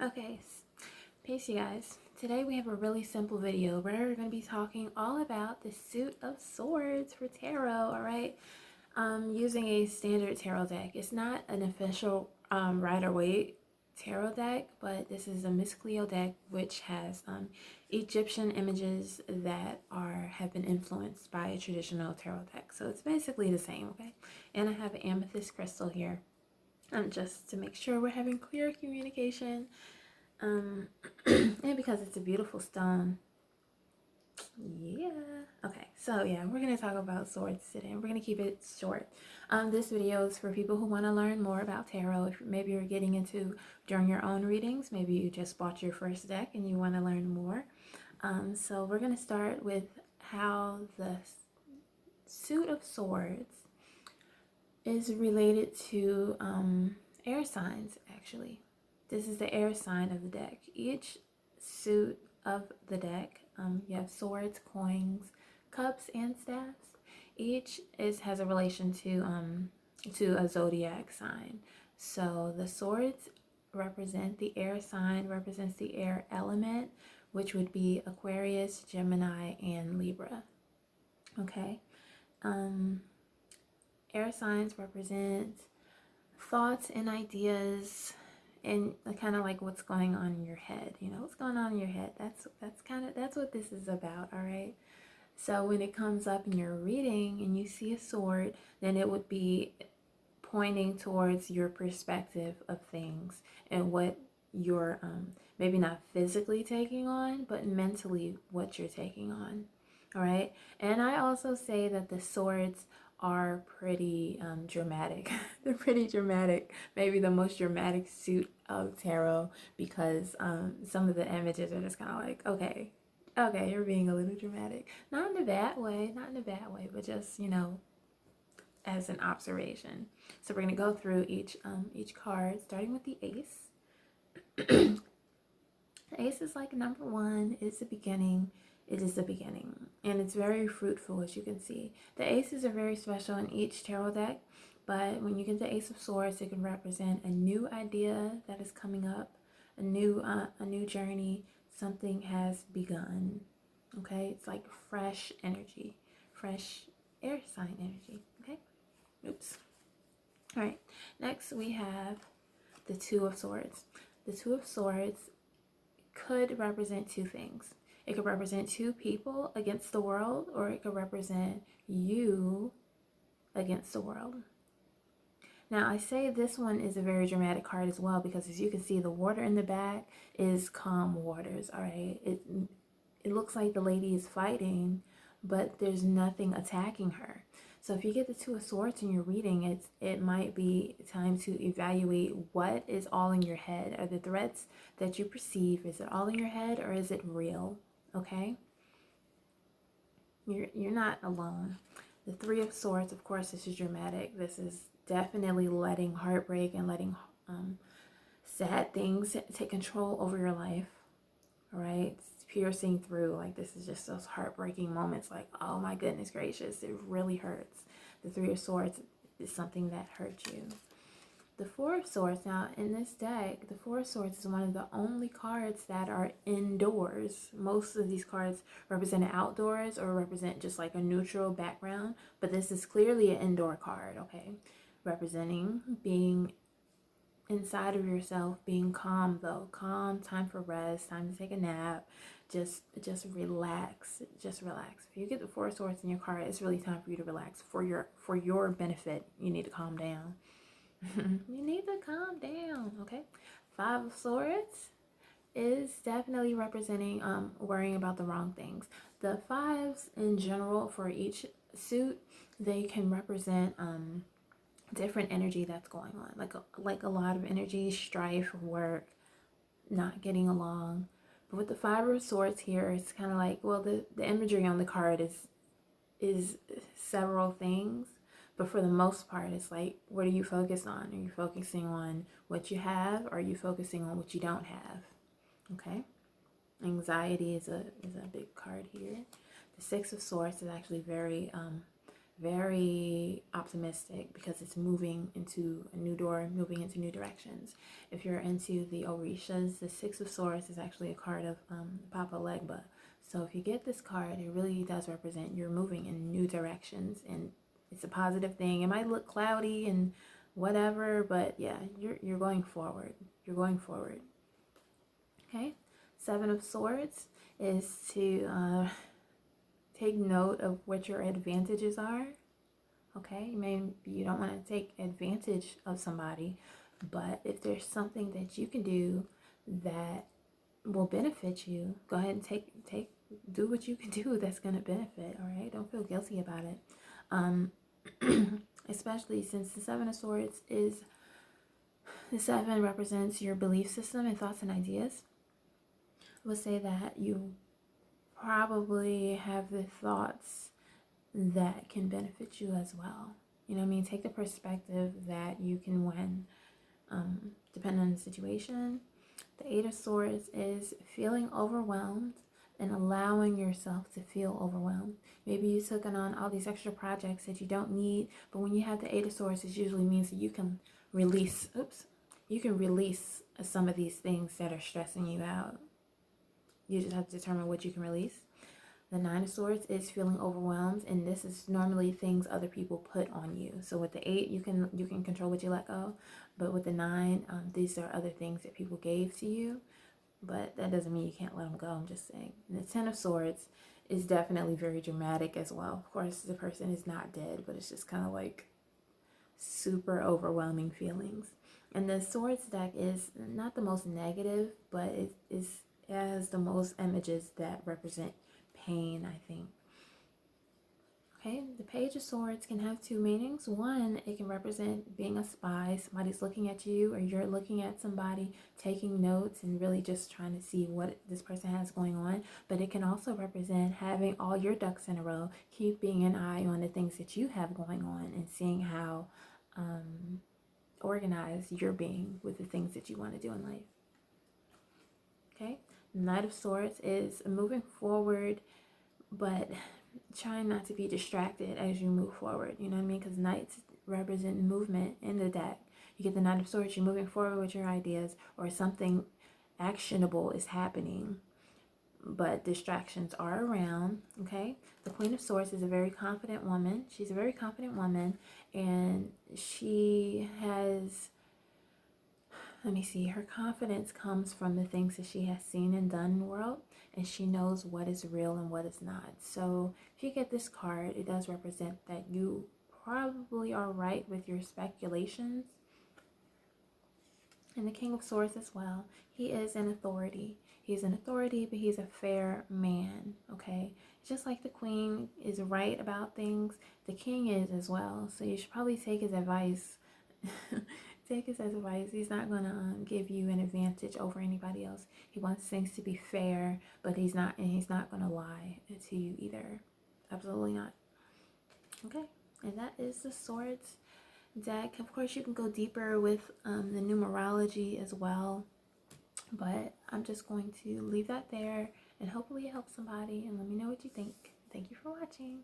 Okay, peace you guys. Today we have a really simple video where we're going to be talking all about the Suit of Swords for tarot, alright? Using a standard tarot deck. It's not an official Rider-Waite tarot deck, but this is a Miss Cleo deck which has Egyptian images that have been influenced by a traditional tarot deck. So it's basically the same, okay? And I have an amethyst crystal here. Just to make sure we're having clear communication. And because it's a beautiful stone. Yeah. Okay, so yeah, we're going to talk about swords today, and we're going to keep it short. This video is for people who want to learn more about tarot. If maybe you're getting into during your own readings, maybe you just bought your first deck and you want to learn more. So we're going to start with how the Suit of Swords is related to air signs, actually. This is the air sign of the deck. Each suit of the deck, you have swords, coins, cups, and staffs. Each has a relation to a zodiac sign. So the swords represent the air sign, represents the air element, which would be Aquarius, Gemini, and Libra. Okay. Air signs represent thoughts and ideas and kind of like what's going on in your head. You know, what's going on in your head. That's what this is about, all right? So when it comes up in your reading and you see a sword, then it would be pointing towards your perspective of things and what you're maybe not physically taking on, but mentally what you're taking on. All right. And I also say that the swords are pretty dramatic. They're pretty dramatic. Maybe the most dramatic suit of tarot because some of the images are just kind of like, okay, you're being a little dramatic. Not in a bad way, but just, as an observation. So we're going to go through each card, starting with the ace. The ace is like number one. It's the beginning. It is the beginning, and it's very fruitful, as you can see. The aces are very special in each tarot deck, but when you get the Ace of Swords, it can represent a new idea that is coming up, a new journey. Something has begun. Okay, it's like fresh energy, fresh air sign energy. Okay, oops. All right, next we have the Two of Swords. The Two of Swords could represent two things. It could represent two people against the world, or it could represent you against the world. Now, I say this one is a very dramatic card as well because, as you can see, the water in the back is calm waters, all right? It looks like the lady is fighting, but there's nothing attacking her. So if you get the Two of Swords in your reading, it might be time to evaluate what is all in your head. Are the threats that you perceive, is it all in your head or is it real? Okay? You're not alone. The Three of Swords, of course, this is dramatic. This is definitely letting heartbreak and letting sad things take control over your life. All right? It's piercing through. Like, this is just those heartbreaking moments. Like, oh my goodness gracious, it really hurts. The Three of Swords is something that hurt you. The Four of Swords, now in this deck, the Four of Swords is one of the only cards that are indoors. Most of these cards represent outdoors or represent just like a neutral background, but this is clearly an indoor card, okay? Representing being inside of yourself, being calm though. Calm, time for rest, time to take a nap. Just relax. Just relax. If you get the Four of Swords in your card, it's really time for you to relax. For your benefit, you need to calm down. You need to calm down, okay? Five of Swords is definitely representing worrying about the wrong things. The fives in general for each suit, they can represent different energy that's going on, like a lot of energy, strife, work, not getting along. But with the Five of Swords here, it's kind of like, well, the imagery on the card is several things. But for the most part, it's like, what are you focused on? Are you focusing on what you have? Or are you focusing on what you don't have? Okay. Anxiety is a big card here. The Six of Swords is actually very very optimistic because it's moving into a new door, moving into new directions. If you're into the Orishas, the Six of Swords is actually a card of Papa Legba. So if you get this card, it really does represent you're moving in new directions, and it's a positive thing. It might look cloudy and whatever, but yeah, you're going forward. You're going forward. Okay, Seven of Swords is to take note of what your advantages are. Okay, maybe you don't want to take advantage of somebody, but if there's something that you can do that will benefit you, go ahead and do what you can do that's going to benefit. All right, don't feel guilty about it. Especially since the Seven of Swords is the seven represents your belief system and thoughts and ideas. I would say that you probably have the thoughts that can benefit you as well. You know what I mean? Take the perspective that you can win, depending on the situation. The Eight of Swords is feeling overwhelmed and allowing yourself to feel overwhelmed. Maybe you took on all these extra projects that you don't need, but when you have the Eight of Swords, it usually means that you can release, some of these things that are stressing you out. You just have to determine what you can release. The Nine of Swords is feeling overwhelmed, and this is normally things other people put on you. So with the Eight, you can control what you let go, but with the Nine, these are other things that people gave to you, but that doesn't mean you can't let them go. I'm just saying. And the Ten of Swords is definitely very dramatic as well. Of course, the person is not dead, but it's just kind of like super overwhelming feelings. And the Swords deck is not the most negative, but it has the most images that represent pain, I think. Okay, the Page of Swords can have two meanings. One, it can represent being a spy. Somebody's looking at you, or you're looking at somebody, taking notes and really just trying to see what this person has going on. But it can also represent having all your ducks in a row, keeping an eye on the things that you have going on and seeing how organized you're being with the things that you want to do in life. Okay, Knight of Swords is moving forward, but trying not to be distracted as you move forward. You know what I mean? Because knights represent movement in the deck. You get the Knight of Swords, you're moving forward with your ideas, or something actionable is happening, but distractions are around. Okay, the Queen of Swords is a very confident woman. She's a very confident woman, and she has, let me see, her confidence comes from the things that she has seen and done in the world, and she knows what is real and what is not. So if you get this card, it does represent that you probably are right with your speculations. And the King of Swords as well, he is an authority. He's an authority, but he's a fair man, okay? Just like the Queen is right about things, the King is as well. So you should probably take his advice. Take his advice. He's not going to give you an advantage over anybody else. He wants things to be fair, but he's not going to lie to you either. Absolutely not. Okay, and that is the Swords deck. Of course, you can go deeper with the numerology as well, but I'm just going to leave that there, and hopefully it helps somebody, and let me know what you think. Thank you for watching.